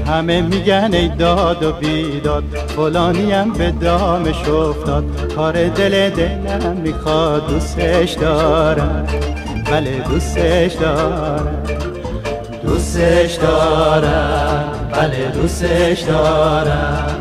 همه میگن ای داد و بیداد، فلانیم به دامش افتاد. کار دلم میخواد، دوستش دارم، بله دوستش دارم، دوستش دارم، بله دوستش دارم.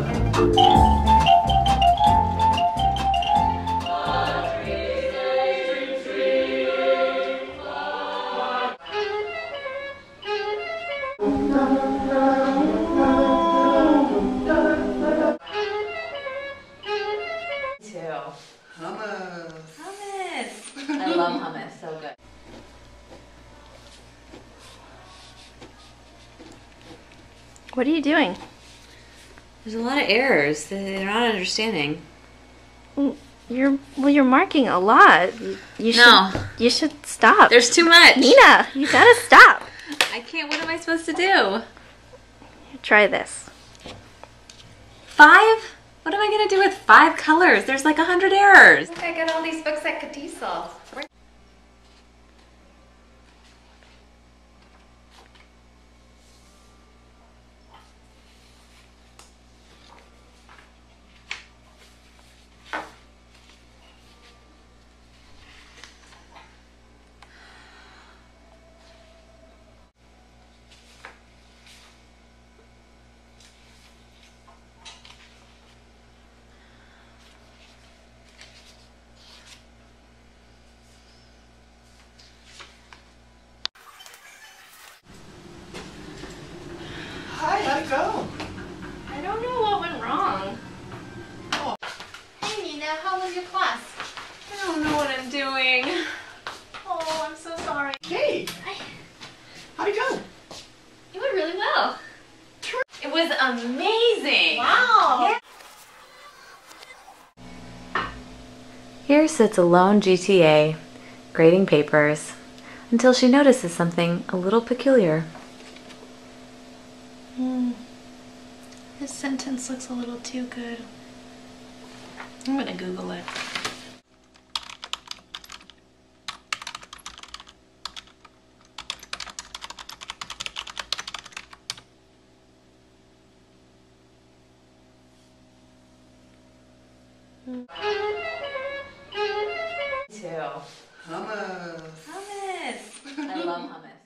Hummus. Hummus. I love hummus. So good. What are you doing? There's a lot of errors. They're not understanding. You're marking a lot. You should stop. There's too much. Nina, you gotta stop. I can't. What am I supposed to do? Try this. 5? What am I gonna do with 5 colors? There's like 100 errors. Look, I got all these books at Catisol. Hi, how'd it go? I don't know what went wrong. Oh. Hey Nina, how was your class? I don't know what I'm doing. Oh, I'm so sorry. Hey, how'd it go? You went really well. It was amazing. Wow. Here sits a lone GTA, grading papers, until she notices something a little peculiar. This sentence looks a little too good. I'm gonna Google it. Too. Hummus. Hummus. I love hummus.